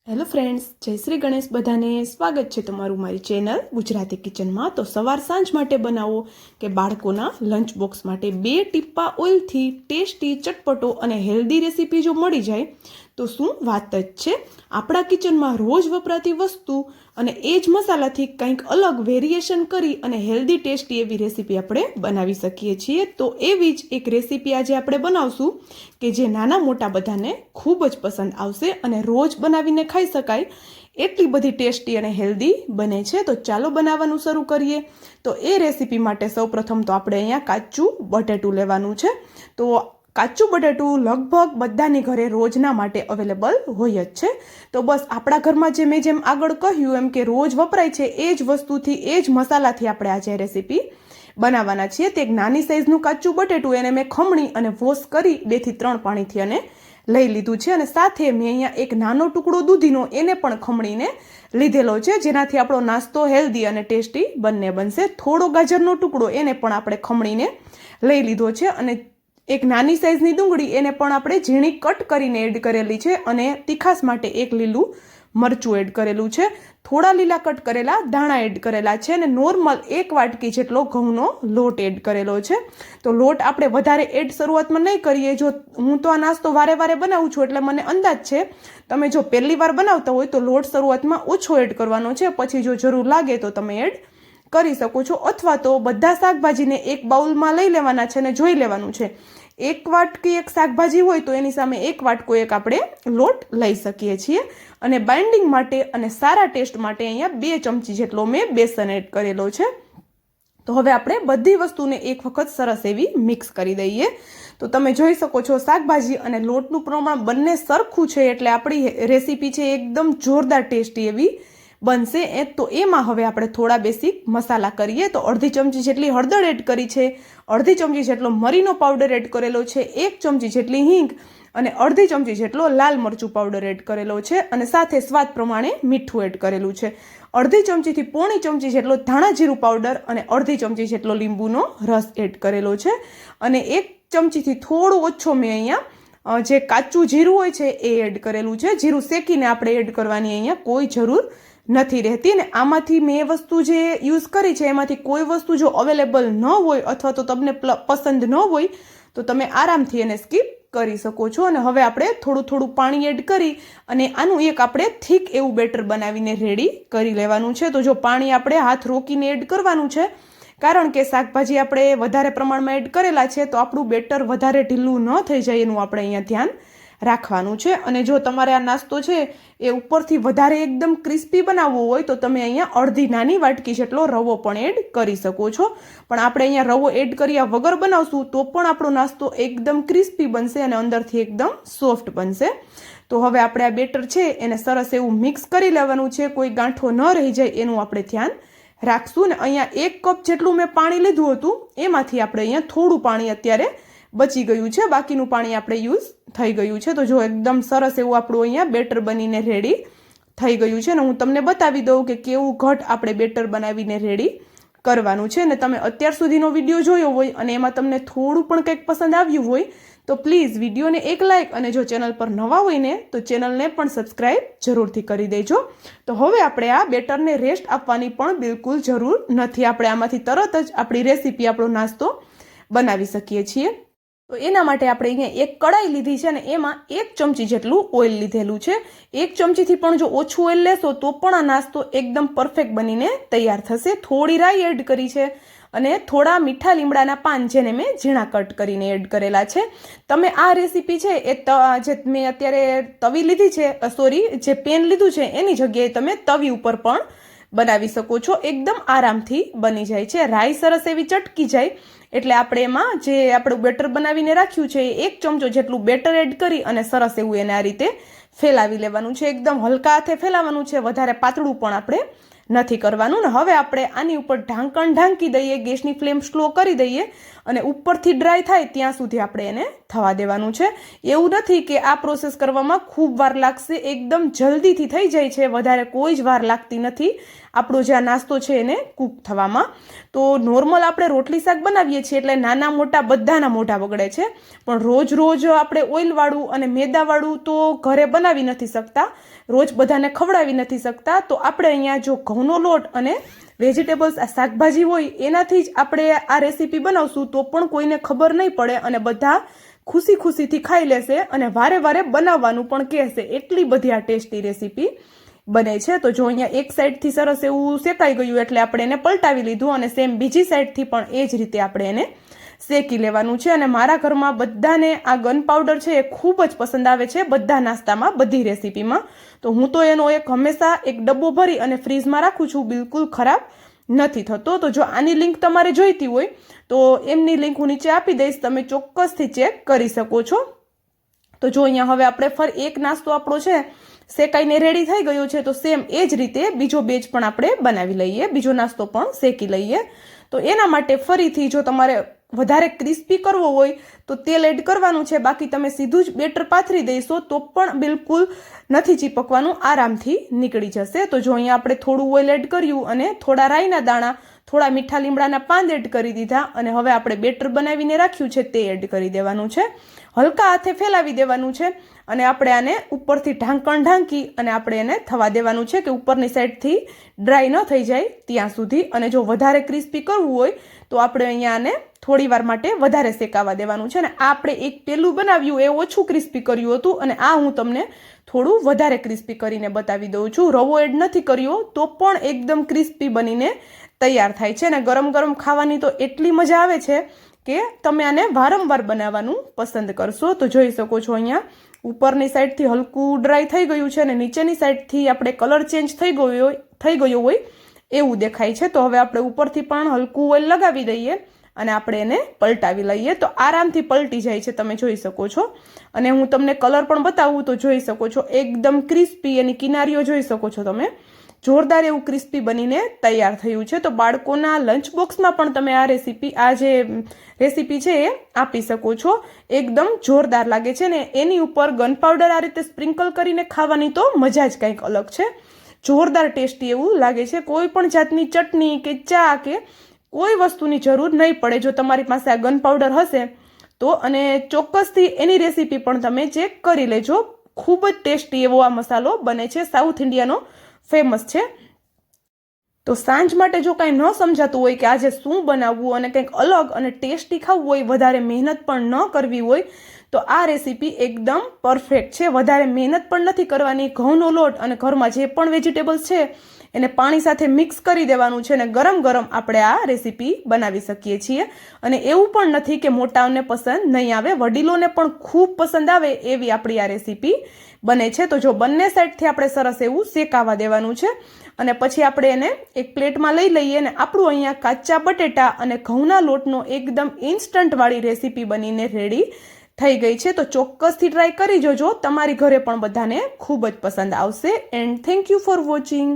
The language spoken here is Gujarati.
હેલો ફ્રેન્ડ્સ, જય શ્રી ગણેશ. બધાને સ્વાગત છે તમારું મારી ચેનલ ગુજરાતી કિચનમાં. તો સવાર સાંજ માટે બનાવો કે બાળકોના લંચ બોક્સ માટે 2 ટીપ્પા ઓઇલથી ટેસ્ટી, ચટપટો અને હેલ્ધી રેસીપી જો મળી જાય તો શું વાત જ છે. આપણા કિચનમાં રોજ વપરાતી વસ્તુ અને એ જ મસાલાથી કંઈક અલગ વેરિએશન કરી અને હેલ્ધી ટેસ્ટી એવી રેસીપી આપણે બનાવી શકીએ છીએ. તો એવી જ એક રેસીપી આજે આપણે બનાવશું કે જે નાના મોટા બધાને ખૂબ જ પસંદ આવશે અને રોજ બનાવીને ખાઈ શકાય એટલી બધી ટેસ્ટી અને હેલ્ધી બને છે. તો ચાલો બનાવવાનું શરૂ કરીએ. તો એ રેસીપી માટે સૌપ્રથમ તો આપણે અહીંયા કાચું બટેટું લેવાનું છે. તો કાચું બટેટું લગભગ બધાની ઘરે રોજના માટે અવેલેબલ હોય જ છે. તો બસ આપણા ઘરમાં જેમ આગળ કહ્યું એમ કે રોજ વપરાય છે એ જ વસ્તુથી એ જ મસાલાથી આપણે આજે રેસીપી બનાવવાના છીએ. તે એક નાની સાઈઝનું કાચું બટેટું એને મેં ખમણી અને વોશ કરી 2 થી 3 પાણીથી અને લઈ લીધું છે. અને સાથે મેં અહીંયા એક નાનો ટુકડો દૂધીનો એને પણ ખમણીને લીધેલો છે, જેનાથી આપણો નાસ્તો હેલ્ધી અને ટેસ્ટી બંને બનશે. થોડો ગાજરનો ટુકડો એને પણ આપણે ખમણીને લઈ લીધો છે. અને એક નાની સાઈઝની ડુંગળી એને પણ આપણે ઝીણી કટ કરીને એડ કરેલી છે. અને તીખાસ માટે એક લીલું મરચું એડ કરેલું છે. થોડા લીલા કટ કરેલા ધાણા એડ કરેલા છે. અને નોર્મલ 1 વાટકી જેટલો ઘઉંનો લોટ એડ કરેલો છે. તો લોટ આપણે વધારે એડ શરૂઆતમાં નહીં કરીએ. જો હું તો આ નાસ્તો વારે વારે બનાવું છું એટલે મને અંદાજ છે. તમે જો પહેલી વાર બનાવતા હોય તો લોટ શરૂઆતમાં ઓછો એડ કરવાનો છે, પછી જો જરૂર લાગે તો તમે એડ કરી શકો છો. અથવા તો બધા શાકભાજીને એક બાઉલમાં લઈ લેવાના છે અને જોઈ લેવાનું છે. 1 વાટકી એક શાકભાજી હોય તો એની સામે 1 વાટકો એક આપણે લોટ લઈ શકીએ છીએ. અને બાઇન્ડિંગ માટે અને સારા ટેસ્ટ માટે અહીંયા 2 ચમચી જેટલો મેં બેસન એડ કરેલો છે. તો હવે આપણે બધી વસ્તુને એક વખત સરસ એવી મિક્સ કરી દઈએ. તો તમે જોઈ શકો છો શાકભાજી અને લોટનું પ્રમાણ બંને સરખું છે એટલે આપણી રેસીપી છે એકદમ જોરદાર ટેસ્ટી એવી બનશે. તો એમાં હવે આપણે થોડા બેસિક મસાલા કરીએ. તો અડધી ચમચી જેટલી હળદર એડ કરી છે, અડધી ચમચી જેટલો મરીનો પાવડર એડ કરેલો છે, 1 ચમચી જેટલી હિંગ અને અડધી ચમચી જેટલો લાલ મરચું પાવડર એડ કરેલો છે. અને સાથે સ્વાદ પ્રમાણે મીઠું એડ કરેલું છે. અડધી ચમચીથી પોણી ચમચી જેટલો ધાણા જીરું પાવડર અને અડધી ચમચી જેટલો લીંબુનો રસ એડ કરેલો છે. અને 1 ચમચીથી થોડું ઓછો મેં અહીંયા જે કાચું જીરું હોય છે એ એડ કરેલું છે. જીરું શેકીને આપણે એડ કરવાની અહીંયા કોઈ જરૂર નથી રહેતી. અને આમાંથી મેં વસ્તુ જે યુઝ કરી છે એમાંથી કોઈ વસ્તુ જો અવેલેબલ ન હોય અથવા તો તમને પસંદ ન હોય તો તમે આરામથી એને સ્કીપ કરી શકો છો. અને હવે આપણે થોડું પાણી એડ કરી અને આનું એક આપણે થીક એવું બેટર બનાવીને રેડી કરી લેવાનું છે. તો જો પાણી આપણે હાથ રોકીને એડ કરવાનું છે, કારણ કે શાકભાજી આપણે વધારે પ્રમાણમાં એડ કરેલા છે તો આપણું બેટર વધારે ઢીલું ન થઈ જાય એનું આપણે અહીંયા ધ્યાન રાખવાનું છે. અને જો તમારે આ નાસ્તો છે એ ઉપરથી વધારે એકદમ ક્રિસ્પી બનાવવો હોય તો તમે અહીંયા અડધી નાની વાટકી જેટલો રવો પણ એડ કરી શકો છો. પણ આપણે અહીંયા રવો એડ કર્યા વગર બનાવશું તો પણ આપણો નાસ્તો એકદમ ક્રિસ્પી બનશે અને અંદરથી એકદમ સોફ્ટ બનશે. તો હવે આપણે આ બેટર છે એને સરસ એવું મિક્સ કરી લેવાનું છે. કોઈ ગાંઠો ન રહી જાય એનું આપણે ધ્યાન રાખશું. ને અહીંયા 1 કપ જેટલું મેં પાણી લીધું હતું, એમાંથી આપણે અહીંયા થોડું પાણી અત્યારે બચી ગયું છે, બાકીનું પાણી આપણે યુઝ થઈ ગયું છે. તો જો એકદમ સરસ એવું આપણું અહીંયા બેટર બનીને રેડી થઈ ગયું છે. અને હું તમને બતાવી દઉં કે કેવું ઘટ આપણે બેટર બનાવીને રેડી કરવાનું છે. અને તમે અત્યાર સુધીનો વિડીયો જોયો હોય અને એમાં તમને થોડું પણ કંઈક પસંદ આવ્યું હોય તો પ્લીઝ વિડીયોને એક લાઇક અને જો ચેનલ પર નવા હોય ને તો ચેનલને પણ સબસ્ક્રાઈબ જરૂરથી કરી દેજો. તો હવે આપણે આ બેટરને રેસ્ટ આપવાની પણ બિલકુલ જરૂર નથી. આપણે આમાંથી તરત જ આપણી રેસીપી, આપણો નાસ્તો બનાવી શકીએ છીએ. તો એના માટે આપણે અહીંયા એક કડાઈ લીધી છે અને એમાં 1 ચમચી જેટલું ઓઇલ લીધેલું છે. 1 ચમચીથી પણ જો ઓછું ઓઇલ લેશો તો પણ આ નાસ્તો એકદમ પરફેક્ટ બનીને તૈયાર થશે. થોડી રાઈ એડ કરી છે અને થોડા મીઠા લીમડાના પાન જેને મેં ઝીણા કટ કરીને એડ કરેલા છે. તમે આ રેસીપી છે એ જે મેં અત્યારે તવી લીધી છે, જે પેન લીધું છે એની જગ્યાએ તમે તવી ઉપર પણ બનાવી શકો છો. એકદમ આરામથી બની જાય છે. રાઈ સરસ એવી ચટકી જાય એટલે આપણે એમાં જે આપણું બેટર બનાવીને રાખ્યું છે એ 1 ચમચો જેટલું બેટર એડ કરી અને સરસ એવું એને આ રીતે ફેલાવી લેવાનું છે. એકદમ હલકા હાથે ફેલાવાનું છે, વધારે પાતળું પણ આપણે નથી કરવાનું. ને હવે આપણે આની ઉપર ઢાંકણ ઢાંકી દઈએ, ગેસની ફ્લેમ સ્લો કરી દઈએ અને ઉપરથી ડ્રાય થાય ત્યાં સુધી આપણે એને થવા દેવાનું છે. એવું નથી કે આ પ્રોસેસ કરવામાં ખૂબ વાર લાગશે, એકદમ જલ્દીથી થઈ જાય છે, વધારે કોઈ જ વાર લાગતી નથી આપણો જે આ નાસ્તો છે એને કૂક થવામાં. તો નોર્મલ આપણે રોટલી શાક બનાવીએ છીએ એટલે નાના મોટા બધાના મોઢા બગડે છે, પણ રોજ રોજ આપણે ઓઇલવાળું અને મેદાવાળું તો ઘરે બનાવી નથી શકતા, રોજ બધાને ખવડાવી નથી શકતા. તો આપણે અહીંયા જો ઘઉંનો લોટ અને વેજીટેબલ્સ આ શાકભાજી હોય એનાથી જ આપણે આ રેસીપી બનાવશું તો પણ કોઈને ખબર નહીં પડે અને બધા ખુશી ખુશીથી ખાઈ લેશે અને વારે વારે બનાવવાનું પણ કહેશે. એટલી બધી આ ટેસ્ટી રેસીપી બને છે. તો જો અહીંયા એક સાઈડથી સરસ એવું શેકાઈ ગયું એટલે આપણે એને પલટાવી લીધું અને સેમ બીજી સાઈડથી પણ એ જ રીતે આપણે એને શેકી લેવાનું છે. અને મારા ઘરમાં બધાને આ ગન પાવડર છે એ ખૂબ જ પસંદ આવે છે, બધા નાસ્તામાં, બધી રેસીપીમાં. તો હું તો એનો હંમેશા એક ડબ્બો ભરી અને ફ્રીઝમાં રાખું છું, બિલકુલ ખરાબ નથી થતો. તો જો આની લિંક તમારે જોઈતી હોય તો એમની લિંક હું નીચે આપી દઈશ, તમે ચોક્કસથી ચેક કરી શકો છો. તો જો અહીંયા હવે આપણે ફરી એક નાસ્તો આપણો છે શેકાઈને રેડી થઈ ગયો છે, તો સેમ એ જ રીતે બીજો બેચ પણ આપણે બનાવી લઈએ, બીજો નાસ્તો પણ શેકી લઈએ. તો એના માટે ફરીથી જો તમારે વધારે ક્રિસ્પી કરવો હોય તો તેલ એડ કરવાનું છે, બાકી તમે સીધું જ બેટર પાથરી દઈશો તો પણ બિલકુલ નથી ચીપકવાનું, આરામથી નીકળી જશે. તો જો અહીંયા આપણે થોડું ઓઇલ એડ કર્યું અને થોડા રાઈના દાણા, થોડા મીઠા લીમડાના પાન એડ કરી દીધા અને હવે આપણે બેટર બનાવીને રાખ્યું છે તે એડ કરી દેવાનું છે, હલકા હાથે ફેલાવી દેવાનું છે અને આપણે આને ઉપરથી ઢાંકણ ઢાંકી અને આપણે એને થવા દેવાનું છે કે ઉપરની સાઈડથી ડ્રાય ન થઈ જાય ત્યાં સુધી. અને જો વધારે ક્રિસ્પી કરવું હોય તો આપણે અહીંયા આને થોડી વાર માટે વધારે શેકાવા દેવાનું છે. ને આ આપણે એક પેલું બનાવ્યું એ ઓછું ક્રિસ્પી કર્યું હતું અને આ હું તમને થોડું વધારે ક્રિસ્પી કરીને બતાવી દઉં છું. રવો એડ નથી કર્યો તો પણ એકદમ ક્રિસ્પી બનીને તૈયાર થાય છે. અને ગરમ ગરમ ખાવાની તો એટલી મજા આવે છે કે તમે આને વારંવાર બનાવવાનું પસંદ કરશો. તો જોઈ શકો છો અહીંયા ઉપરની સાઈડથી હલકું ડ્રાય થઈ ગયું છે અને નીચેની સાઈડથી આપણે કલર ચેન્જ થઈ ગયો હોય એવું દેખાય છે. તો હવે આપણે ઉપરથી પણ હલકું ઓઇલ લગાવી દઈએ અને આપણે એને પલટાવી લઈએ તો આરામથી પલટી જાય છે, તમે જોઈ શકો છો. અને હું તમને કલર પણ બતાવું તો જોઈ શકો છો એકદમ ક્રિસ્પી, એની કિનારીઓ જોઈ શકો છો તમે, જોરદાર એવું ક્રિસ્પી બનીને તૈયાર થયું છે. તો બાળકોના લંચ બોક્સમાં પણ તમે આ જે રેસીપી છે એ આપી શકો છો, એકદમ જોરદાર લાગે છે. ને એની ઉપર ગન પાવડર આ રીતે સ્પ્રિંકલ કરીને ખાવાની તો મજા જ કંઈક અલગ છે, જોરદાર ટેસ્ટી એવું લાગે છે. કોઈ પણ જાતની ચટણી કે ચા કે કોઈ વસ્તુની જરૂર નહીં પડે જો તમારી પાસે આ ગન પાવડર હશે તો. અને ચોક્કસથી એની રેસીપી પણ તમે ચેક કરી લેજો, ખૂબ જ ટેસ્ટી એવો આ મસાલો બને છે, સાઉથ ઇન્ડિયાનો ફેમસ છે. તો સાંજ માટે જો કાંઈ ન સમજાતું હોય કે આજે શું બનાવવું અને કંઈક અલગ અને ટેસ્ટી ખાવું હોય, વધારે મહેનત પણ ન કરવી હોય તો આ રેસીપી એકદમ પરફેક્ટ છે. વધારે મહેનત પણ નથી કરવાની, ઘઉંનો લોટ અને ઘરમાં જે પણ વેજીટેબલ્સ છે એને પાણી સાથે મિક્સ કરી દેવાનું છે અને ગરમ ગરમ આપણે આ રેસીપી બનાવી શકીએ છીએ. અને એવું પણ નથી કે મોટાઓને પસંદ નહીં આવે, વડીલોને પણ ખૂબ પસંદ આવે એવી આપણી આ રેસીપી બને છે. તો જો બંને સાઈડથી આપણે સરસ એવું શેકાવા દેવાનું છે અને પછી આપણે એને એક પ્લેટમાં લઈ લઈએ અને આપણું અહીંયા કાચા બટેટા અને ઘઉંના લોટનો એકદમ ઇન્સ્ટન્ટવાળી રેસીપી બનીને રેડી થઈ ગઈ છે. તો ચોક્કસથી ટ્રાય કરી જોજો, તમારી ઘરે પણ બધાને ખૂબ જ પસંદ આવશે. And thank you for watching.